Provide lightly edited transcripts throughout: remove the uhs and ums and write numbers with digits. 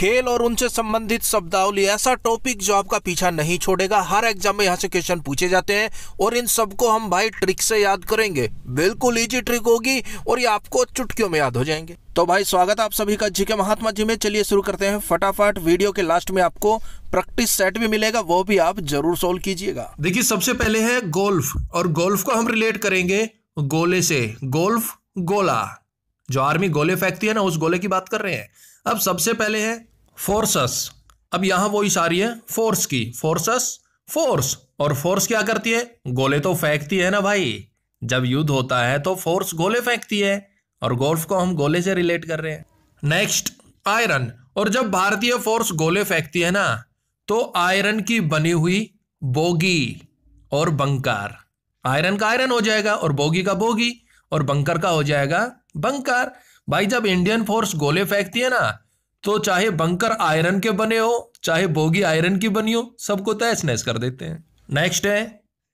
खेल और उनसे संबंधित शब्दावली ऐसा टॉपिक जो आपका पीछा नहीं छोड़ेगा। हर एग्जाम में यहाँ से क्वेश्चन पूछे जाते हैं और इन सबको हम भाई ट्रिक से याद करेंगे। बिल्कुल इजी ट्रिक होगी और ये आपको चुटकियों में याद हो जाएंगे। तो भाई स्वागत है आप सभी का जीके महात्मा जी में। चलिए शुरू करते हैं फटाफट। वीडियो के लास्ट में आपको प्रैक्टिस सेट भी मिलेगा, वो भी आप जरूर सोल्व कीजिएगा। देखिए सबसे पहले है गोल्फ, और गोल्फ को हम रिलेट करेंगे गोले से। गोल्फ गोला, जो आर्मी गोले फेंकती है ना, उस गोले की बात कर रहे हैं। अब सबसे पहले है फोर्सस। अब यहां वो इशारी है फोर्स की, फोर्सस फोर्स। और फोर्स क्या करती है? गोले तो फेंकती है ना भाई। जब युद्ध होता है तो फोर्स गोले फेंकती है, और गोल्फ को हम गोले से रिलेट कर रहे हैं। नेक्स्ट आयरन, और जब भारतीय फोर्स गोले फेंकती है ना, तो आयरन की बनी हुई बोगी और बंकर, आयरन का आयरन हो जाएगा और बोगी का बोगी और बंकर का हो जाएगा बंकर। भाई जब इंडियन फोर्स गोले फेंकती है ना, तो चाहे बंकर आयरन के बने हो चाहे बोगी आयरन की बनी हो, सबको तहस नहस कर देते हैं। नेक्स्ट है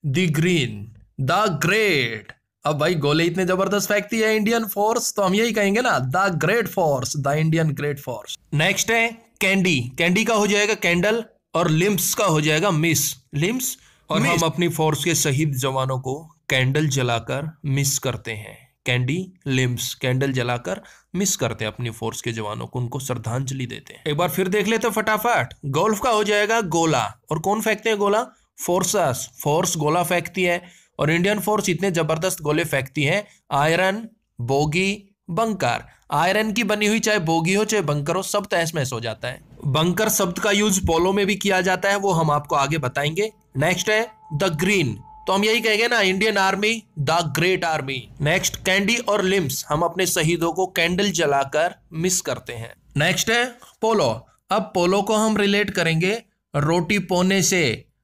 द ग्रीन, द ग्रेट। अब भाई गोले इतने जबरदस्त फेंकती है इंडियन फोर्स, तो हम यही कहेंगे ना, the great force, the Indian great force. Next है कैंडी, कैंडी का हो जाएगा कैंडल और लिम्स का हो जाएगा मिस, लिम्स। और हम अपनी फोर्स के शहीद जवानों को कैंडल जलाकर मिस करते हैं। कैंडी लिम्स, कैंडल जलाकर मिस करते हैं अपनी फोर्स के जवानों को, उनको श्रद्धांजलि देते हैं। एक बार फिर देख लेते हैं फटाफट। गोल्फ का हो जाएगा गोला, और कौन फेंकते हैं गोला? फोर्सस, फोर्स गोला फेंकती है। और इंडियन फोर्स इतने जबरदस्त गोले फेंकती है, आयरन बोगी बंकर। आयरन की बनी हुई चाहे बोगी हो चाहे बंकर हो, सब तहस महस हो जाता है। बंकर शब्द का यूज पोलो में भी किया जाता है, वो हम आपको आगे बताएंगे। नेक्स्ट है द ग्रीन, तो हम यही कहेंगे ना, Indian army the great army. Next candy और लिम्स, हम अपने शहीदों को कैंडल जलाकर मिस करते हैं। नेक्स्ट है पोलो। अब पोलो को हम रिलेट करेंगे रोटी पोने से,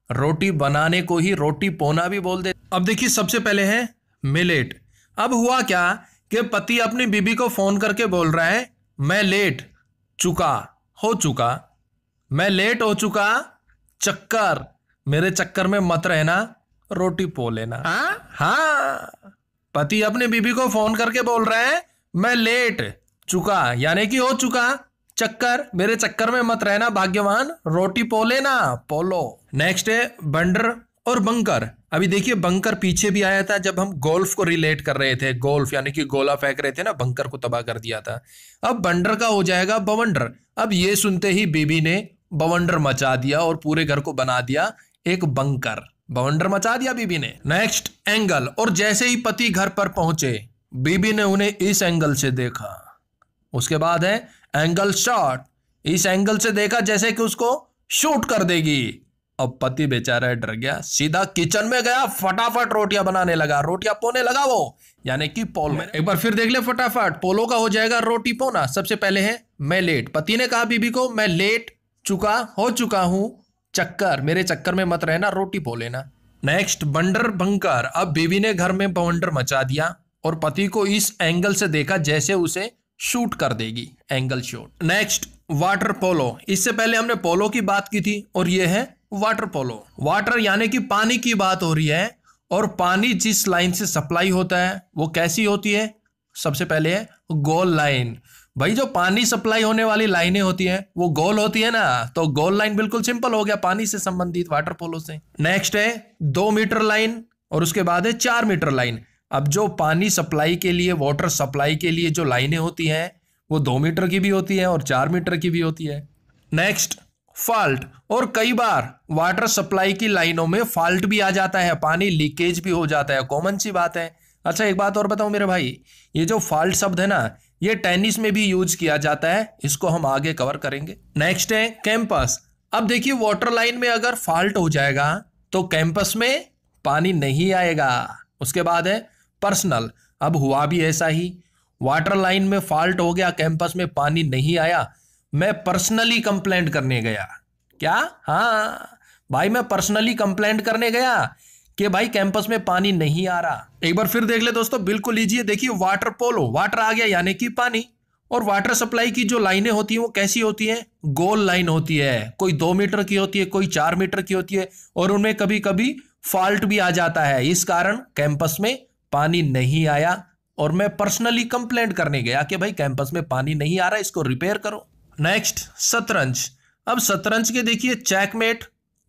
रोटी बनाने को ही रोटी पोना भी बोल दे। अब देखिए सबसे पहले है मिलेट। अब हुआ क्या कि पति अपनी बीबी को फोन करके बोल रहा है, मैं लेट चुका हो चुका, मैं लेट हो चुका, चक्कर मेरे चक्कर में मत रहना, रोटी पो लेना। हाँ, पति अपने बीबी को फोन करके बोल रहा है, मैं लेट चुका यानी कि हो चुका, चक्कर मेरे चक्कर में मत रहना भाग्यवान, रोटी पो लेना, पोलो। नेक्स्ट है बंडर और बंकर। अभी देखिए बंकर पीछे भी आया था जब हम गोल्फ को रिलेट कर रहे थे। गोल्फ यानी कि गोला फेंक रहे थे ना, बंकर को तबाह कर दिया था। अब बंडर का हो जाएगा बवंडर। अब ये सुनते ही बीबी ने बवंडर मचा दिया और पूरे घर को बना दिया एक बंकर, बवंडर मचा दिया बीबी ने। नेक्स्ट एंगल, और जैसे ही पति घर पर पहुंचे, बीबी ने उन्हें इस एंगल से देखा। उसके बाद है एंगल शॉट, इस एंगल से देखा जैसे कि उसको शूट कर देगी। अब पति बेचारा डर गया, सीधा किचन में गया, फटाफट रोटियां बनाने लगा, रोटियां पोने लगा वो, यानी कि पोलो। एक बार फिर देख ले फटाफट। पोलो का हो जाएगा रोटी पोना। सबसे पहले है मैं लेट, पति ने कहा बीबी को, मैं लेट चुका हो चुका हूं, चक्कर मेरे चक्कर में मत रहना, रोटी पो लेना। नेक्स्ट बंडर बंकर। अब बीवी ने घर में बवंडर मचा दिया और पति को इस एंगल से देखा जैसे उसे शूट कर देगी, angle shot. Next water polo. इससे पहले हमने पोलो की बात की थी और ये है वाटर पोलो। वाटर यानी कि पानी की बात हो रही है, और पानी जिस लाइन से सप्लाई होता है वो कैसी होती है? सबसे पहले है गोल लाइन। भाई जो पानी सप्लाई होने वाली लाइनें होती हैं वो गोल होती है ना, तो गोल लाइन बिल्कुल सिंपल हो गया पानी से संबंधित वाटर पोलो से। नेक्स्ट है 2 मीटर लाइन, और उसके बाद है 4 मीटर लाइन। अब जो पानी सप्लाई के लिए, वाटर सप्लाई के लिए जो लाइनें होती हैं वो 2 मीटर की भी होती है और 4 मीटर की भी होती है। नेक्स्ट फॉल्ट, और कई बार वाटर सप्लाई की लाइनों में फॉल्ट भी आ जाता है, पानी लीकेज भी हो जाता है, कॉमन सी बात है। अच्छा एक बात और बताऊं मेरे भाई, ये जो फॉल्ट शब्द है ना, ये टेनिस में भी यूज किया जाता है, इसको हम आगे कवर करेंगे। नेक्स्ट है कैंपस। अब देखिए वाटर लाइन में अगर फॉल्ट हो जाएगा तो कैंपस में पानी नहीं आएगा। उसके बाद है पर्सनल। अब हुआ भी ऐसा ही, वाटर लाइन में फॉल्ट हो गया, कैंपस में पानी नहीं आया, मैं पर्सनली कंप्लेंट करने गया। क्या? हाँ भाई, मैं पर्सनली कंप्लेंट करने गया कि भाई कैंपस में पानी नहीं आ रहा। एक बार फिर देख ले दोस्तों, बिल्कुल लीजिए। देखिए वाटर पोलो, वाटर आ गया यानी कि पानी, और वाटर सप्लाई की जो लाइनें होती हैं वो कैसी होती हैं? गोल लाइन होती है, कोई 2 मीटर की होती है, कोई 4 मीटर की होती है, और उनमें कभी कभी फॉल्ट भी आ जाता है। इस कारण कैंपस में पानी नहीं आया और मैं पर्सनली कंप्लेंट करने गया कि भाई कैंपस में पानी नहीं आ रहा, इसको रिपेयर करो। नेक्स्ट शतरंज। अब शतरंज के देखिए चेकमेट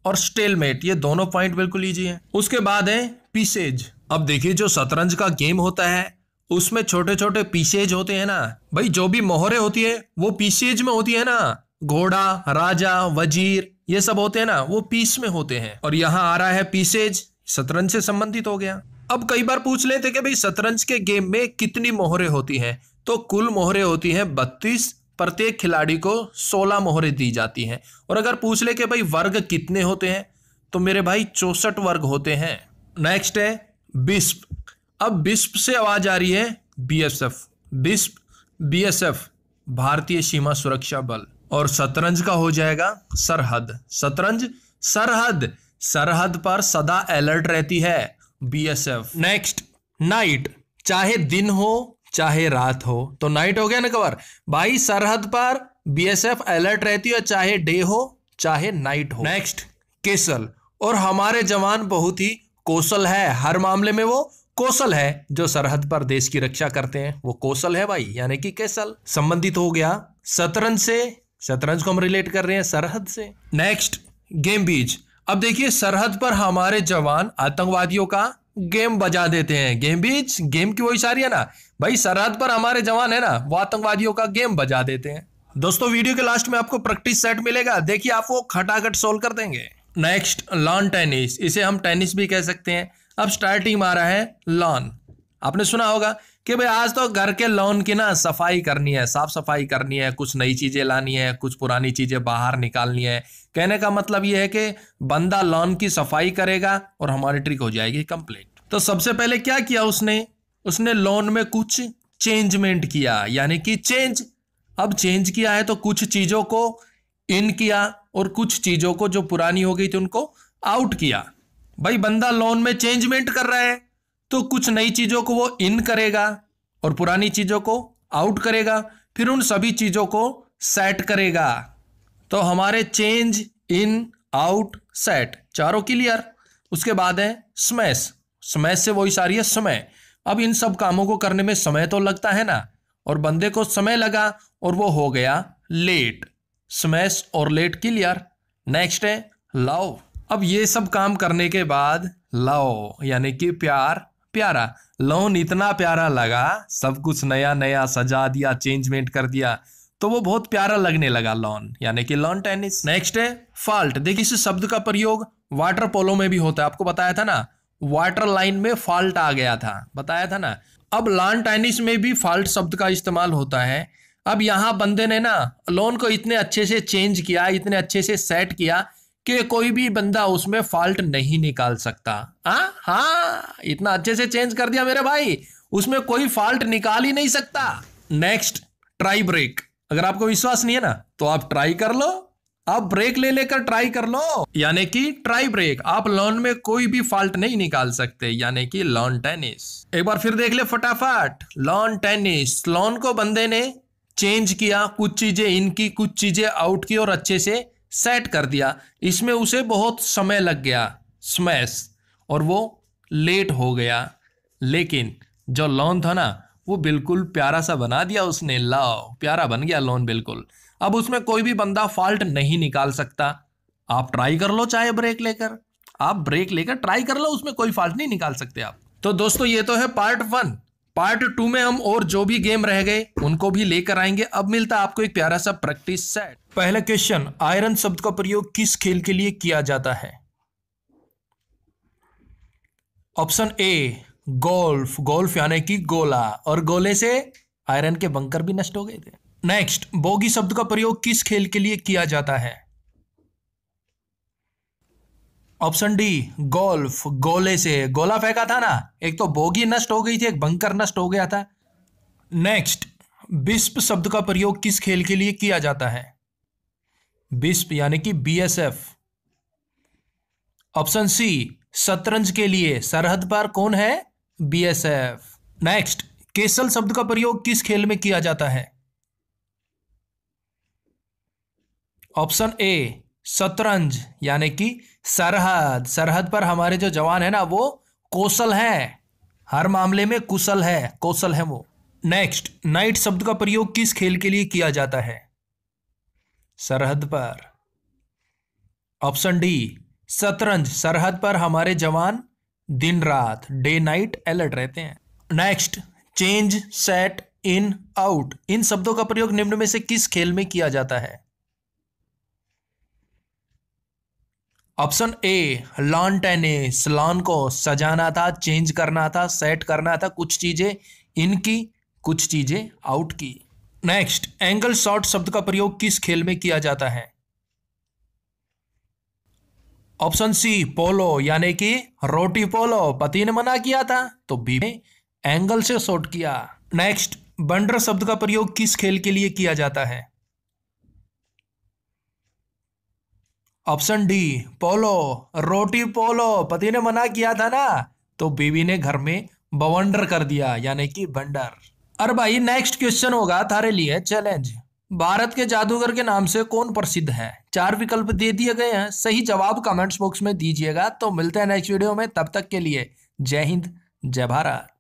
और स्टेलमेट, ये दोनों पॉइंट बिल्कुल इजी हैं। उसके बाद है पीसेज। अब देखिए जो शतरंज का गेम होता है उसमें छोटे छोटे पीसेज होते हैं ना भाई, जो भी मोहरे होती है वो पीसेज में होती है ना, घोड़ा, राजा, वजीर, ये सब होते हैं ना वो पीस में होते हैं, और यहाँ आ रहा है पीसेज, शतरंज से संबंधित हो गया। अब कई बार पूछ लेते कि भाई शतरंज के गेम में कितनी मोहरे होती हैं, तो कुल मोहरे होती हैं 32, प्रत्येक खिलाड़ी को 16 मोहरे दी जाती हैं। और अगर पूछ ले कि भाई वर्ग कितने होते हैं, तो मेरे भाई 64 वर्ग होते हैं। नेक्स्ट है बिस्प। अब बिस्प से आवाज आ रही है बीएसएफ, बिस्प बीएसएफ भारतीय सीमा सुरक्षा बल, और शतरंज का हो जाएगा सरहद, शतरंज सरहद, सरहद पर सदा अलर्ट रहती है बीएसएफ। नेक्स्ट नाइट, चाहे दिन हो चाहे रात हो, तो नाइट हो गया ना कवर भाई, सरहद पर बीएसएफ अलर्ट रहती है चाहे डे हो चाहे नाइट हो। नेक्स्ट केसल, और हमारे जवान बहुत ही कौशल है, हर मामले में वो कौशल है, जो सरहद पर देश की रक्षा करते हैं वो कौशल है भाई, यानी कि केसल। संबंधित हो गया शतरंज से, शतरंज को हम रिलेट कर रहे हैं सरहद से। नेक्स्ट गेम बीज। अब देखिए सरहद पर हमारे जवान आतंकवादियों का गेम बजा देते हैं, गेम बीज, गेम की वही सारी है ना भाई, सरहद पर हमारे जवान है ना वो आतंकवादियों का गेम बजा देते हैं। दोस्तों वीडियो के लास्ट में आपको प्रैक्टिस सेट मिलेगा, देखिए आप वो खटाखट सोल्व कर देंगे। नेक्स्ट लॉन टेनिस, इसे हम टेनिस भी कह सकते हैं। अब स्टार्टिंग में आ रहा है लॉन। आपने सुना होगा कि भाई आज तो घर के लॉन की ना सफाई करनी है, साफ सफाई करनी है, कुछ नई चीजें लानी है, कुछ पुरानी चीजें बाहर निकालनी है। कहने का मतलब यह है कि बंदा लॉन की सफाई करेगा और हमारी ट्रिक हो जाएगी कंप्लीट। तो सबसे पहले क्या किया उसने लॉन में कुछ चेंजमेंट किया, यानी कि चेंज। अब चेंज किया है तो कुछ चीजों को इन किया और कुछ चीजों को जो पुरानी हो गई थी उनको आउट किया। भाई बंदा लॉन में चेंजमेंट कर रहा है तो कुछ नई चीजों को वो इन करेगा और पुरानी चीजों को आउट करेगा, फिर उन सभी चीजों को सेट करेगा। तो हमारे चेंज, इन, आउट, सेट चारों क्लियर। उसके बाद है स्मैश, स्मैश से वही सारी है समय। अब इन सब कामों को करने में समय तो लगता है ना, और बंदे को समय लगा और वो हो गया लेट। स्मैश और लेट क्लियर। नेक्स्ट है लव। अब ये सब काम करने के बाद लव यानी कि प्यार, प्यारा, लॉन इतना प्यारा लगा, सब कुछ नया नया सजा दिया, चेंजमेंट कर दिया, तो वो बहुत प्यारा लगने लगा लॉन, यानी कि लॉन टेनिस। नेक्स्ट है फॉल्ट। देखिए इस शब्द का प्रयोग वाटर पोलो में भी होता है, आपको बताया था ना, वाटर लाइन में फॉल्ट आ गया था, बताया था ना। अब लॉन टेनिस में भी फॉल्ट शब्द का इस्तेमाल होता है। अब यहां बंदे ने ना लॉन को इतने अच्छे से चेंज किया, इतने अच्छे से सेट किया कि कोई भी बंदा उसमें फॉल्ट नहीं निकाल सकता। हाँ इतना अच्छे से चेंज कर दिया मेरे भाई, उसमें कोई फॉल्ट निकाल ही नहीं सकता। Next try break. अगर आपको विश्वास नहीं है ना तो आप ट्राई कर लो, आप ब्रेक ले लेकर ट्राई कर लो, यानी कि ट्राई ब्रेक। आप लॉन में कोई भी फॉल्ट नहीं निकाल सकते, यानी कि लॉन टेनिस। एक बार फिर देख ले फटाफट, लॉन टेनिस। लॉन को बंदे ने चेंज किया, कुछ चीजें इनकी, कुछ चीजें आउट की और अच्छे से सेट कर दिया, इसमें उसे बहुत समय लग गया स्मैश, और वो लेट हो गया। लेकिन जो लॉन था ना वो बिल्कुल प्यारा सा बना दिया उसने, लव, प्यारा बन गया लॉन बिल्कुल। अब उसमें कोई भी बंदा फॉल्ट नहीं निकाल सकता। आप ट्राई कर लो, चाहे ब्रेक लेकर, आप ब्रेक लेकर ट्राई कर लो, उसमें कोई फॉल्ट नहीं निकाल सकते आप। तो दोस्तों ये तो है पार्ट 1। पार्ट 2 में हम और जो भी गेम रह गए उनको भी लेकर आएंगे। अब मिलता है आपको एक प्यारा सा प्रैक्टिस सेट। पहला क्वेश्चन, आयरन शब्द का प्रयोग किस खेल के लिए किया जाता है? ऑप्शन ए गोल्फ, गोल्फ यानी कि गोला, और गोले से आयरन के बंकर भी नष्ट हो गए थे। नेक्स्ट, बोगी शब्द का प्रयोग किस खेल के लिए किया जाता है? ऑप्शन डी गोल्फ, गोले से, गोला फेंका था ना, एक तो बोगी नष्ट हो गई थी, एक बंकर नष्ट हो गया था। नेक्स्ट, बिस्प शब्द का प्रयोग किस खेल के लिए किया जाता है? बिस्प यानी कि बीएसएफ। ऑप्शन सी शतरंज के लिए, सरहद पर कौन है? बीएसएफ। नेक्स्ट, केसल शब्द का प्रयोग किस खेल में किया जाता है? ऑप्शन ए शतरंज यानी कि सरहद, सरहद पर हमारे जो जवान है ना वो कौशल है, हर मामले में कुशल है, कौशल है वो। नेक्स्ट, नाइट शब्द का प्रयोग किस खेल के लिए किया जाता है? सरहद पर। ऑप्शन डी, शतरंज, सरहद पर हमारे जवान दिन रात, डे नाइट अलर्ट रहते हैं। नेक्स्ट, चेंज, सेट, इन, आउट, इन शब्दों का प्रयोग निम्न में से किस खेल में किया जाता है? Option A, lawn tennis, lawn को सजाना था, चेंज करना था, सेट करना था, कुछ चीजें इन की, कुछ चीजें आउट की। नेक्स्ट, एंगल शॉट शब्द का प्रयोग किस खेल में किया जाता है? ऑप्शन सी, पोलो, यानी कि रोटी पोलो, पति ने मना किया था तो बी में एंगल से शॉट किया। नेक्स्ट, बंडर शब्द का प्रयोग किस खेल के लिए किया जाता है? ऑप्शन डी, पोलो, रोटी पोलो, पति ने मना किया था ना तो बीवी ने घर में बवंडर कर दिया, यानी कि बंडर। अरे भाई, नेक्स्ट क्वेश्चन होगा थारे लिए चैलेंज। भारत के जादूगर के नाम से कौन प्रसिद्ध है? 4 विकल्प दे दिए गए हैं, सही जवाब कमेंट्स बॉक्स में दीजिएगा। तो मिलते हैं नेक्स्ट वीडियो में, तब तक के लिए जय हिंद, जय भारत।